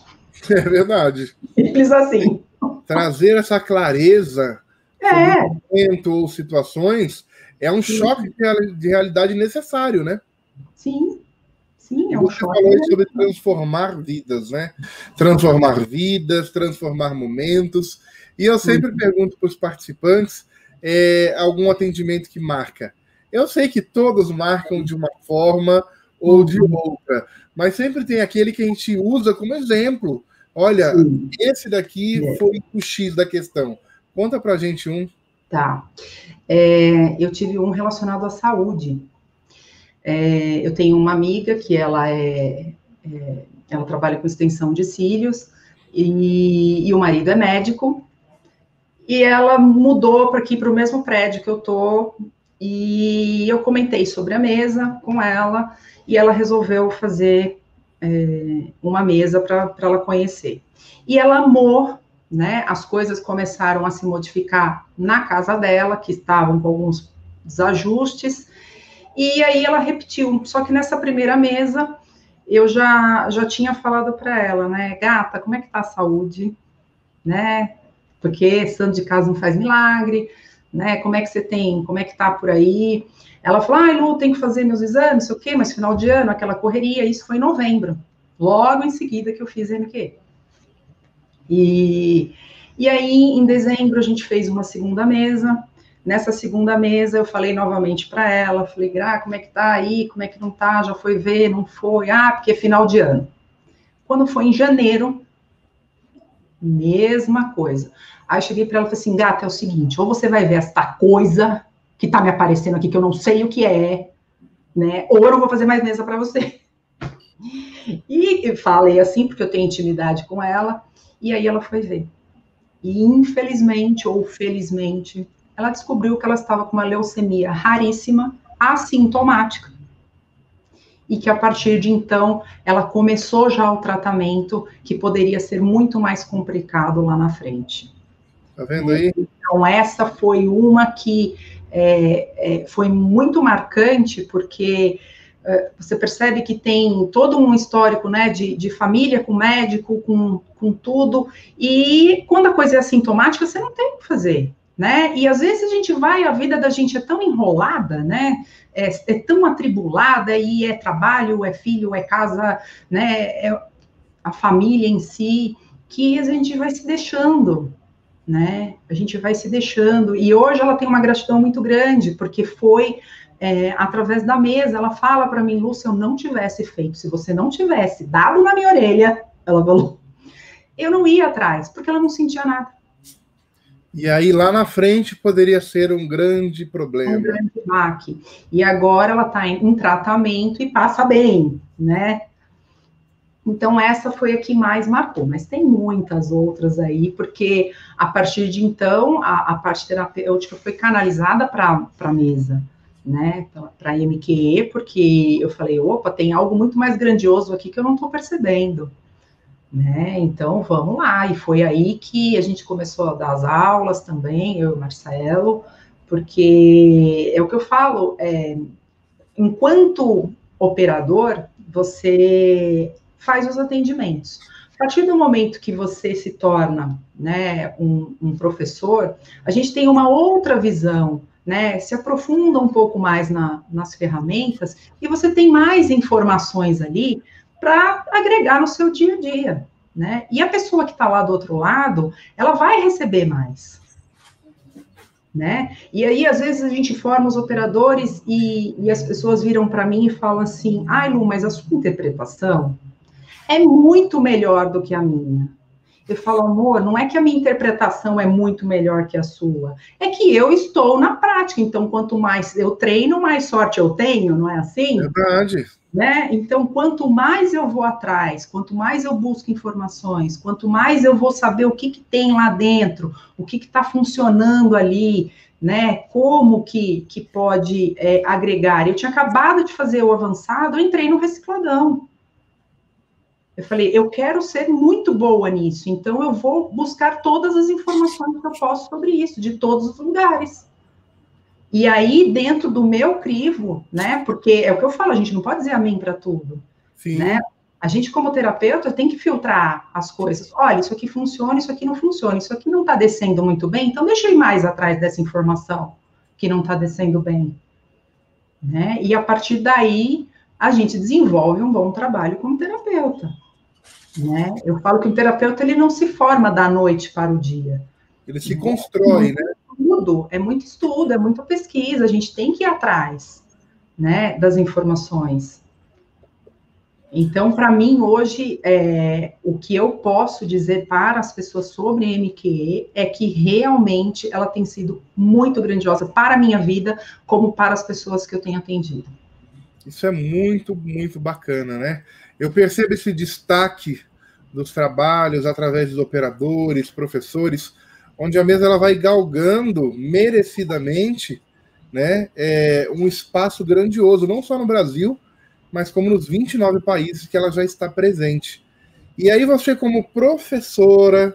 É verdade. Simples assim. Trazer essa clareza sobre o momento ou situações é um choque de realidade necessário, né? Sim, é um choque. Você falou sobre transformar vidas, né? Transformar vidas, transformar momentos. E eu sempre pergunto para os participantes algum atendimento que marca. Eu sei que todos marcam de uma forma ou de outra, mas sempre tem aquele que a gente usa como exemplo. Olha, esse daqui foi o X da questão. Conta pra gente um. Tá. Eu tive um relacionado à saúde. Eu tenho uma amiga que ela trabalha com extensão de cílios e o marido é médico e ela mudou para aqui para o mesmo prédio que eu tô e eu comentei sobre a mesa com ela e ela resolveu fazer uma mesa para ela conhecer. E ela amou, né? As coisas começaram a se modificar na casa dela, que estavam com alguns desajustes, E aí ela repetiu, só que nessa primeira mesa eu já tinha falado para ela, né, gata, como é que tá a saúde, né? Porque santo de casa não faz milagre, né? Como é que você tem, como é que tá por aí? Ela falou, ai, Lu, tem que fazer meus exames, sei o quê, mas final de ano, aquela correria, isso foi em novembro, logo em seguida que eu fiz MQ. E aí, em dezembro, a gente fez uma segunda mesa. Nessa segunda mesa, eu falei novamente para ela, falei, Gra, como é que tá aí? Como é que não tá? Já foi ver? Não foi? Ah, porque é final de ano. Quando foi em janeiro, mesma coisa. Aí eu cheguei para ela e falei assim, gata, é o seguinte, ou você vai ver esta coisa que tá me aparecendo aqui, que eu não sei o que é, né? Ou eu não vou fazer mais mesa para você. E eu falei assim, porque eu tenho intimidade com ela, e aí ela foi ver. E infelizmente, ou felizmente, ela descobriu que ela estava com uma leucemia raríssima, assintomática. E que a partir de então, ela começou já o tratamento, que poderia ser muito mais complicado lá na frente. Tá vendo aí? Então, essa foi uma que foi muito marcante, porque você percebe que tem todo um histórico, né, de família com médico, com tudo, e quando a coisa é assintomática, você não tem o que fazer, né? E às vezes a vida da gente é tão enrolada, né? É tão atribulada, e é trabalho, é filho, é casa, né? É a família em si, que a gente vai se deixando, né? A gente vai se deixando. E hoje ela tem uma gratidão muito grande, porque foi através da mesa. Ela fala para mim, Lu, se eu não tivesse feito, se você não tivesse dado na minha orelha, ela falou, eu não ia atrás, porque ela não sentia nada. E aí, lá na frente, poderia ser um grande problema. Um grande baque. E agora ela está em tratamento e passa bem, né? Então, essa foi a que mais marcou, mas tem muitas outras aí, porque a partir de então, a parte terapêutica foi canalizada para a mesa, né, para a MQE, porque eu falei, opa, tem algo muito mais grandioso aqui que eu não estou percebendo, né, então vamos lá, e foi aí que a gente começou a dar as aulas também, eu e o Marcelo, porque é o que eu falo, enquanto operador, você faz os atendimentos. A partir do momento que você se torna, né, um professor, a gente tem uma outra visão, né, se aprofunda um pouco mais nas ferramentas e você tem mais informações ali para agregar no seu dia a dia, né? E a pessoa que está lá do outro lado, ela vai receber mais, né? E aí, às vezes, a gente forma os operadores e as pessoas viram para mim e falam assim, ai, Lu, mas a sua interpretação é muito melhor do que a minha. Eu falo, amor, não é que a minha interpretação é muito melhor que a sua, é que eu estou na prática, então quanto mais eu treino, mais sorte eu tenho, não é assim? Verdade. Né? Então, quanto mais eu vou atrás, quanto mais eu busco informações, quanto mais eu vou saber o que tem lá dentro, o que está funcionando ali, né? Como que pode agregar. Eu tinha acabado de fazer o avançado, eu entrei no recicladão. Eu falei, eu quero ser muito boa nisso, então eu vou buscar todas as informações que eu posso sobre isso, de todos os lugares. E aí, dentro do meu crivo, né, porque é o que eu falo, a gente não pode dizer amém para tudo, Sim. Né? A gente, como terapeuta, tem que filtrar as coisas. Olha, isso aqui funciona, isso aqui não funciona, isso aqui não está descendo muito bem, então deixa eu ir mais atrás dessa informação que não está descendo bem. Né? E a partir daí, a gente desenvolve um bom trabalho como terapeuta. Né? Eu falo que o terapeuta ele não se forma da noite para o dia. Ele se constrói, né? É muito estudo, é muita pesquisa, a gente tem que ir atrás, né, das informações. Então, para mim, hoje, o que eu posso dizer para as pessoas sobre a MQE é que realmente ela tem sido muito grandiosa para a minha vida, como para as pessoas que eu tenho atendido. Isso é muito, muito bacana, né? Eu percebo esse destaque dos trabalhos através dos operadores, professores, onde a mesa ela vai galgando merecidamente, né, um espaço grandioso, não só no Brasil, mas como nos 29 países que ela já está presente. E aí você, como professora,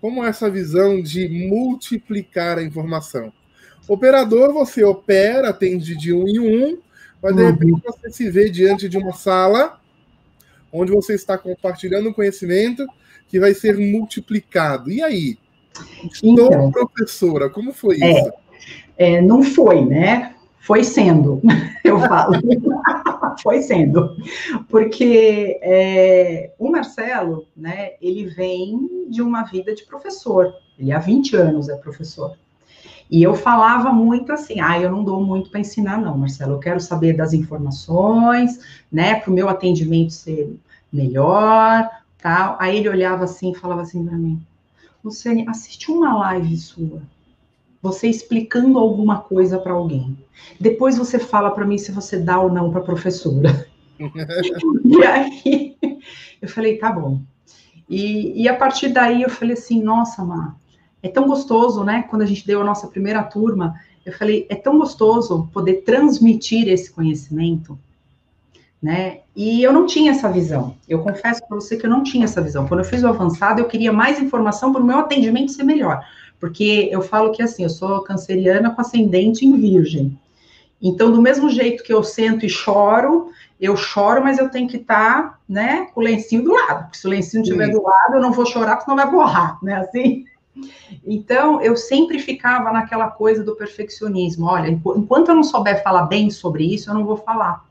como essa visão de multiplicar a informação? Operador, você opera, atende de um em um, mas de repente você se vê diante de uma sala onde você está compartilhando um conhecimento que vai ser multiplicado. E aí? Estou Então, professora, como foi isso? Não foi, né? Foi sendo, eu falo. Foi sendo. Porque o Marcelo, né, ele vem de uma vida de professor. Ele há 20 anos é professor. E eu falava muito assim, eu não dou muito para ensinar, não, Marcelo. Eu quero saber das informações, né, para o meu atendimento ser melhor, tal. Aí ele olhava assim e falava assim para mim, Luciane, assisti uma live sua, você explicando alguma coisa para alguém. Depois você fala para mim se você dá ou não para a professora. E aí eu falei, tá bom. E a partir daí eu falei assim, nossa, Mar, é tão gostoso, né? Quando a gente deu a nossa primeira turma, eu falei, é tão gostoso poder transmitir esse conhecimento, né? E eu não tinha essa visão. Eu confesso para você que eu não tinha essa visão. Quando eu fiz o avançado, eu queria mais informação para o meu atendimento ser melhor. Porque eu falo que assim, eu sou canceriana com ascendente em virgem. Então, do mesmo jeito que eu sento e choro, eu choro, mas eu tenho que estar, né, com o lencinho do lado. Porque se o lencinho estiver do lado, eu não vou chorar, porque senão vai borrar, né, assim? Então, eu sempre ficava naquela coisa do perfeccionismo. Olha, enquanto eu não souber falar bem sobre isso, eu não vou falar.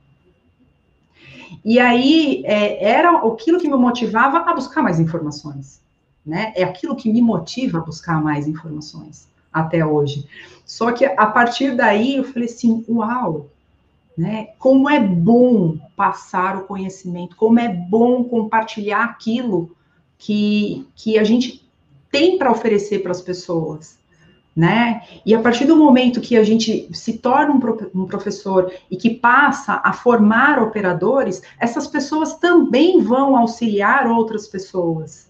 E aí, era aquilo que me motivava a buscar mais informações, né? É aquilo que me motiva a buscar mais informações, até hoje. Só que, a partir daí, eu falei assim, uau, né? Como é bom passar o conhecimento, como é bom compartilhar aquilo que a gente tem para oferecer para as pessoas, né? E a partir do momento que a gente se torna um professor e que passa a formar operadores, essas pessoas também vão auxiliar outras pessoas,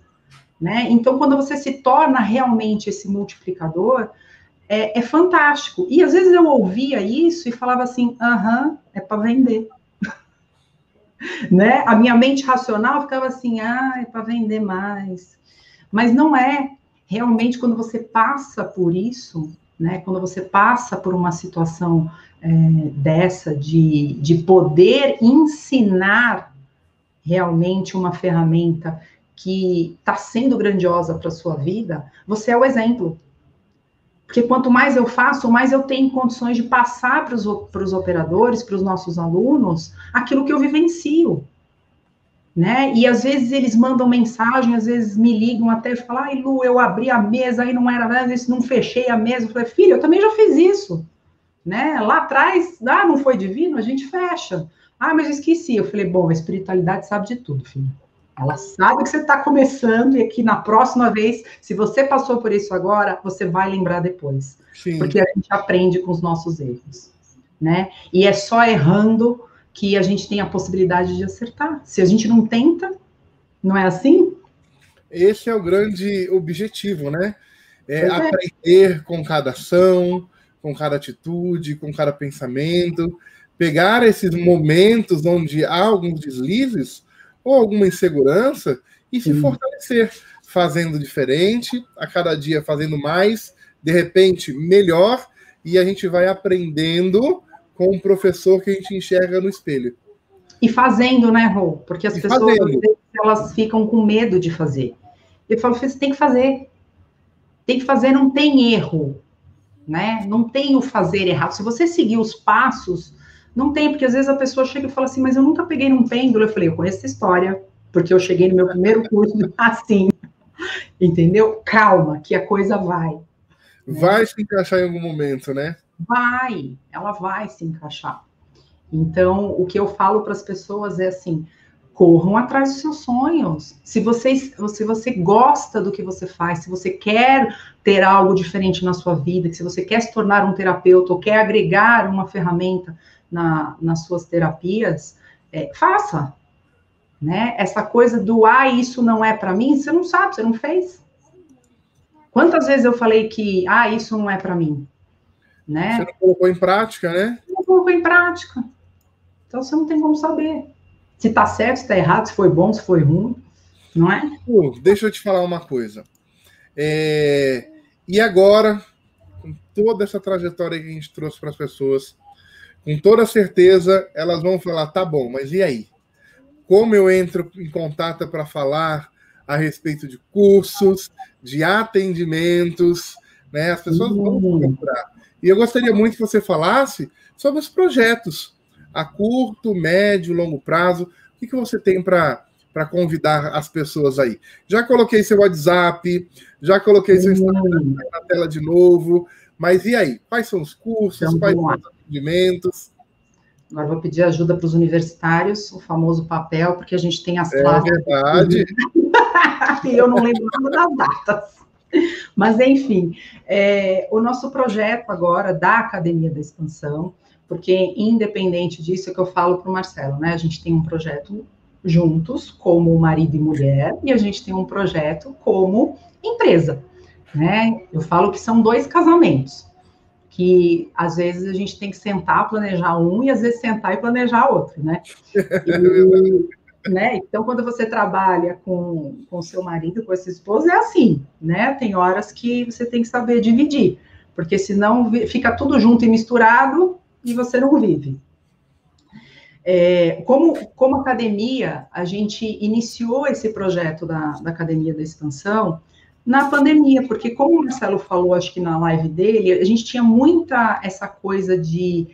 né? Então, quando você se torna realmente esse multiplicador, é fantástico. E às vezes eu ouvia isso e falava assim, é para vender. Né? A minha mente racional ficava assim, é para vender mais. Mas não é. Realmente, quando você passa por isso, né? Quando você passa por uma situação dessa de poder ensinar realmente uma ferramenta que está sendo grandiosa para a sua vida, você é o exemplo. Porque quanto mais eu faço, mais eu tenho condições de passar para os operadores, para os nossos alunos, aquilo que eu vivencio. Né? E às vezes eles mandam mensagem, às vezes me ligam até e falam, Lu, eu abri a mesa, aí não era nada, não fechei a mesa. Eu falei, filho, eu também já fiz isso. Né? Lá atrás, não foi divino, a gente fecha. Mas eu esqueci. Eu falei, bom, a espiritualidade sabe de tudo, filho. Ela sabe que você está começando e que na próxima vez, se você passou por isso agora, você vai lembrar depois. Sim. Porque a gente aprende com os nossos erros, né? E é só errando que a gente tem a possibilidade de acertar. Se a gente não tenta, não é assim? Esse é o grande objetivo, né? Aprender com cada ação, com cada atitude, com cada pensamento, pegar esses momentos onde há alguns deslizes ou alguma insegurança e se fortalecer, fazendo diferente, a cada dia fazendo mais, de repente melhor, e a gente vai aprendendo com um professor que a gente enxerga no espelho. E fazendo, né, Rô? Porque as pessoas, às vezes, elas ficam com medo de fazer. Eu falo, você tem que fazer. Tem que fazer, não tem erro, né? Não tem o fazer errado. Se você seguir os passos, não tem, porque às vezes a pessoa chega e fala assim, mas eu nunca peguei num pêndulo. Eu falei, eu conheço essa história, porque eu cheguei no meu primeiro curso assim, entendeu? Calma, que a coisa vai. Vai, né? Se encaixar em algum momento, né? Vai, ela vai se encaixar. Então, o que eu falo para as pessoas é assim, corram atrás dos seus sonhos. Se você gosta do que você faz, se você quer ter algo diferente na sua vida, se você quer se tornar um terapeuta ou quer agregar uma ferramenta nas suas terapias, faça. Né? Essa coisa do, isso não é para mim, você não sabe, você não fez. Quantas vezes eu falei que, isso não é para mim? Né? Você não colocou em prática, né? Não colocou em prática. Então, você não tem como saber. Se tá certo, se tá errado, se foi bom, se foi ruim, não é? Deixa eu te falar uma coisa. E agora, com toda essa trajetória que a gente trouxe para as pessoas, com toda certeza elas vão falar, tá bom, mas e aí? Como eu entro em contato para falar a respeito de cursos, de atendimentos, né? As pessoas vão procurar. E eu gostaria muito que você falasse sobre os projetos a curto, médio, longo prazo. O que você tem para convidar as pessoas aí? Já coloquei seu WhatsApp, já coloquei seu Instagram na tela de novo, mas e aí? Quais são os cursos, então, quais são os atendimentos? Agora vou pedir ajuda para os universitários, o famoso papel, porque a gente tem as classes. É verdade. E eu não lembro nada das datas. Mas, enfim, o nosso projeto agora da Academia da Expansão, porque independente disso, é que eu falo para o Marcelo, né? A gente tem um projeto juntos, como marido e mulher, e a gente tem um projeto como empresa, né? Eu falo que são 2 casamentos, que às vezes a gente tem que sentar, planejar um, e às vezes sentar e planejar outro, né? Né? Então, quando você trabalha com seu marido, com essa esposa, é assim, né? Tem horas que você tem que saber dividir, porque senão fica tudo junto e misturado e você não vive. Como academia, a gente iniciou esse projeto da Academia da Expansão na pandemia, porque como o Marcelo falou, acho que na live dele, a gente tinha muita essa coisa de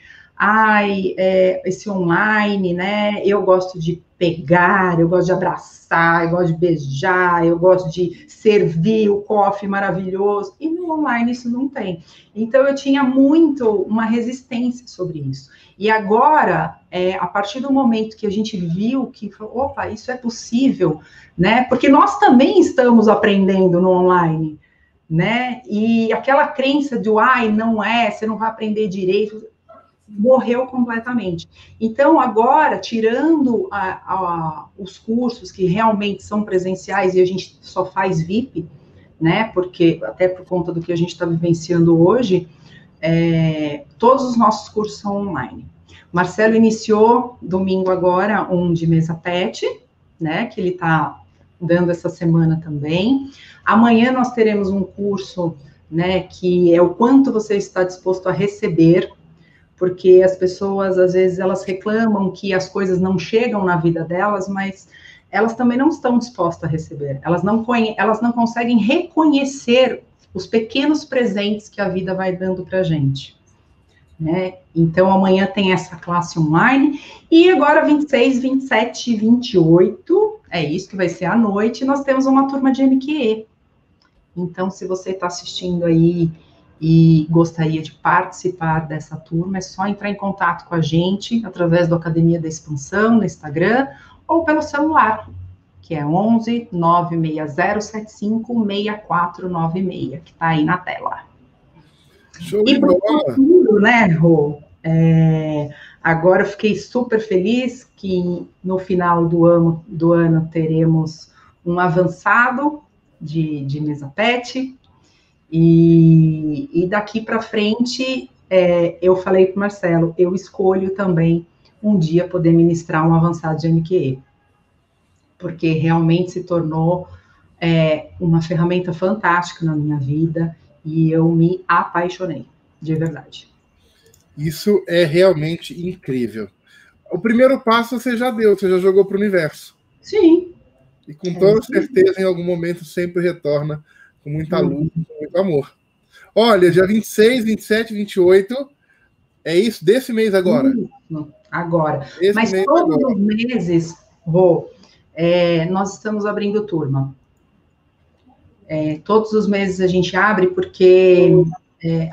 esse online, né? Eu gosto de pegar, eu gosto de abraçar, eu gosto de beijar, eu gosto de servir o coffee maravilhoso, e no online isso não tem. Então, eu tinha uma resistência sobre isso. E agora, a partir do momento que a gente viu que, opa, isso é possível, né? Porque nós também estamos aprendendo no online, né? E aquela crença de, não você não vai aprender direito, morreu completamente. Então, agora, tirando os cursos que realmente são presenciais e a gente só faz VIP, né? Porque, até por conta do que a gente está vivenciando hoje, todos os nossos cursos são online. Marcelo iniciou domingo agora um de mesa pet, né? Que ele está dando essa semana também. Amanhã nós teremos um curso, né? Que é o quanto você está disposto a receber, porque as pessoas, às vezes, elas reclamam que as coisas não chegam na vida delas, mas elas também não estão dispostas a receber. Elas não conseguem reconhecer os pequenos presentes que a vida vai dando para a gente, né? Então, amanhã tem essa classe online, e agora 26, 27 e 28, é isso que vai ser à noite, nós temos uma turma de MQE. Então, se você está assistindo aí e gostaria de participar dessa turma, é só entrar em contato com a gente através do Academia da Expansão no Instagram ou pelo celular, que é 11 96075 6496, que está aí na tela. Show de bola! Futuro, né, Rô? Agora eu fiquei super feliz que no final do ano teremos um avançado de mesa pet, e daqui para frente, eu falei para o Marcelo, eu escolho também um dia poder ministrar um avançado de MQE, porque realmente se tornou uma ferramenta fantástica na minha vida, e eu me apaixonei, de verdade. Isso é realmente incrível. O primeiro passo você já deu, você já jogou para o universo. Sim. E com toda certeza, em algum momento, sempre retorna com muita luz, com muito amor. Olha, dia 26, 27, 28, é isso? Desse mês agora? Isso, agora. Mas todos os meses, Rô, nós estamos abrindo turma. Todos os meses a gente abre, porque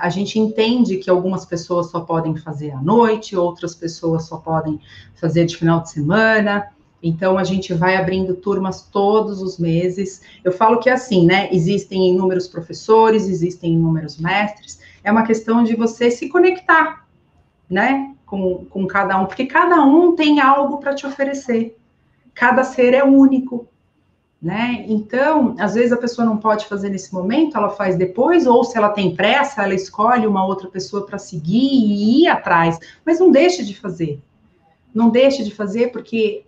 a gente entende que algumas pessoas só podem fazer à noite, outras pessoas só podem fazer de final de semana. Então, a gente vai abrindo turmas todos os meses. Eu falo que é assim, né? Existem inúmeros professores, existem inúmeros mestres. É uma questão de você se conectar, né? Com cada um, porque cada um tem algo para te oferecer. Cada ser é único, né? Então, às vezes a pessoa não pode fazer nesse momento, ela faz depois, ou se ela tem pressa, ela escolhe uma outra pessoa para seguir e ir atrás. Mas não deixe de fazer. Não deixe de fazer, porque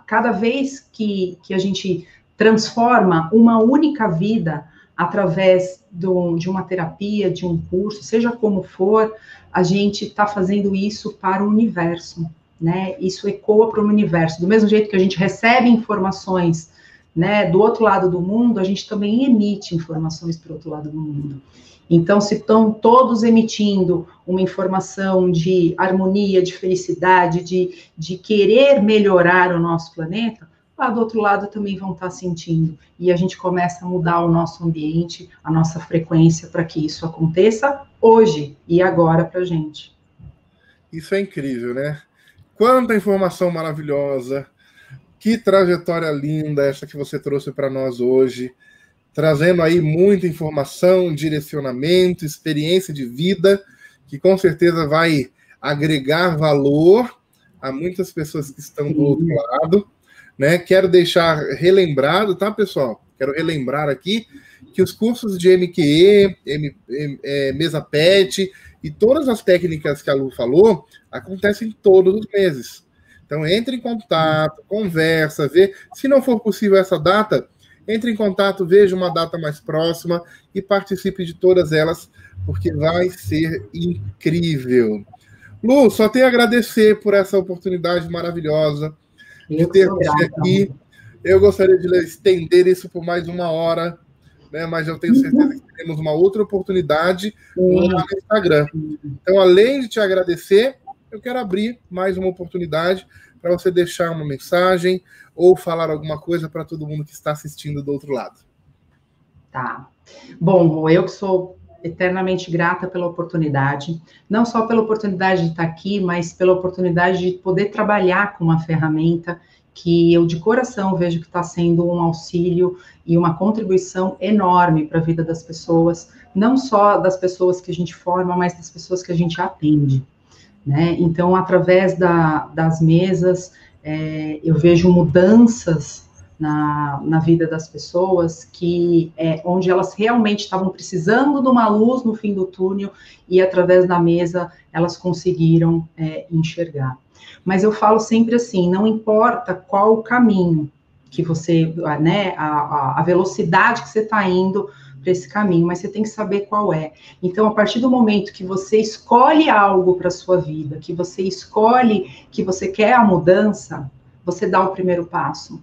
cada vez que a gente transforma uma única vida, através de uma terapia, de um curso, seja como for, a gente está fazendo isso para o universo, né? Isso ecoa para o universo. Do mesmo jeito que a gente recebe informações, né, do outro lado do mundo, a gente também emite informações para o outro lado do mundo. Então, se estão todos emitindo uma informação de harmonia, de felicidade, de querer melhorar o nosso planeta, lá do outro lado também vão estar sentindo. E a gente começa a mudar o nosso ambiente, a nossa frequência, para que isso aconteça hoje e agora para a gente. Isso é incrível, né? Quanta informação maravilhosa! Que trajetória linda essa que você trouxe para nós hoje, trazendo aí muita informação, direcionamento, experiência de vida, que com certeza vai agregar valor a muitas pessoas que estão do outro lado, né? Quero deixar relembrado, tá, pessoal? Quero relembrar aqui que os cursos de MQE, Mesa PET e todas as técnicas que a Lu falou acontecem todos os meses. Então, entre em contato, conversa, vê. Se não for possível essa data, entre em contato, veja uma data mais próxima e participe de todas elas, porque vai ser incrível. Lu, só tenho a agradecer por essa oportunidade maravilhosa de ter você aqui. Eu gostaria de estender isso por mais 1 hora, né? Mas eu tenho certeza que teremos uma outra oportunidade lá no Instagram. Então, além de te agradecer, eu quero abrir mais uma oportunidade para você deixar uma mensagem ou falar alguma coisa para todo mundo que está assistindo do outro lado. Tá. Bom, eu que sou eternamente grata pela oportunidade, não só pela oportunidade de estar aqui, mas pela oportunidade de poder trabalhar com uma ferramenta que eu de coração vejo que está sendo um auxílio e uma contribuição enorme para a vida das pessoas, não só das pessoas que a gente forma, mas das pessoas que a gente atende. Né? Então, através das mesas, eu vejo mudanças na vida das pessoas, onde elas realmente estavam precisando de uma luz no fim do túnel, e através da mesa elas conseguiram enxergar. Mas eu falo sempre assim, não importa qual o caminho que você, né, a velocidade que você está indo para esse caminho, mas você tem que saber qual é. Então, a partir do momento que você escolhe algo para a sua vida, que você escolhe que você quer a mudança, você dá o primeiro passo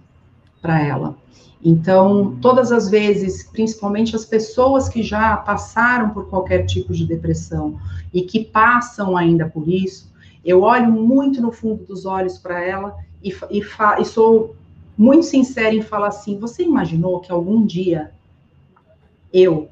para ela. Então, todas as vezes, principalmente as pessoas que já passaram por qualquer tipo de depressão e que passam ainda por isso, eu olho muito no fundo dos olhos para ela e sou muito sincera em falar assim, você imaginou que algum dia eu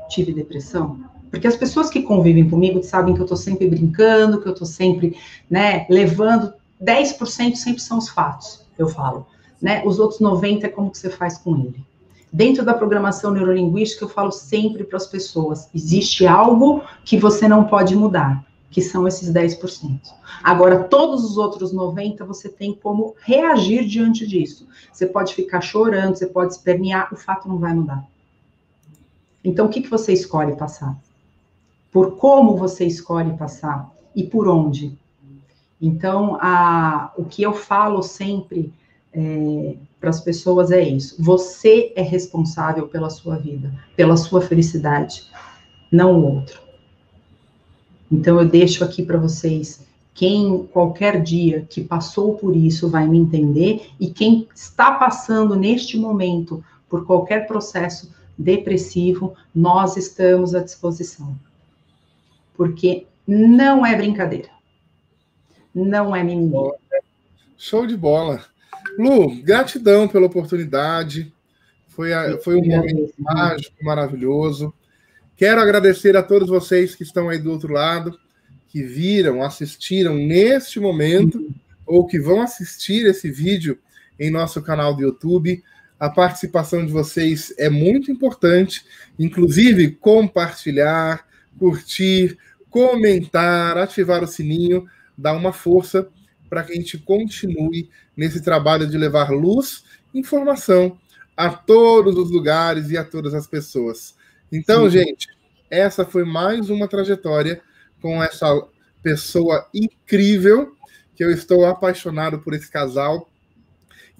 tive depressão? Porque as pessoas que convivem comigo sabem que eu estou sempre brincando, que eu estou sempre, né, levando 10% sempre são os fatos, eu falo, né? Os outros 90% é como que você faz com ele. Dentro da programação neurolinguística, eu falo sempre para as pessoas, existe algo que você não pode mudar, que são esses 10%. Agora, todos os outros 90%, você tem como reagir diante disso. Você pode ficar chorando, você pode espernear, o fato não vai mudar. Então, o que você escolhe passar? Por como você escolhe passar? E por onde? Então, o que eu falo sempre para as pessoas é isso. Você é responsável pela sua vida, pela sua felicidade, não o outro. Então, eu deixo aqui para vocês, qualquer dia que passou por isso vai me entender, e quem está passando neste momento por qualquer processo depressivo, nós estamos à disposição. Porque não é brincadeira. Não é mimimi. Show de bola. Lu, gratidão pela oportunidade. Foi um momento mágico, maravilhoso. Quero agradecer a todos vocês que estão aí do outro lado, que viram, assistiram neste momento, ou que vão assistir esse vídeo em nosso canal do YouTube. A participação de vocês é muito importante, inclusive compartilhar, curtir, comentar, ativar o sininho, dar uma força para que a gente continue nesse trabalho de levar luz e informação a todos os lugares e a todas as pessoas. Então, gente, essa foi mais uma trajetória com essa pessoa incrível, que eu estou apaixonado por esse casal.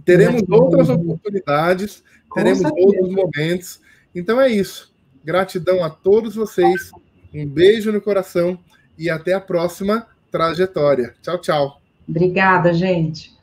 Teremos outras oportunidades, teremos outros momentos. Então é isso. Gratidão a todos vocês. Um beijo no coração e até a próxima trajetória. Tchau, tchau. Obrigada, gente.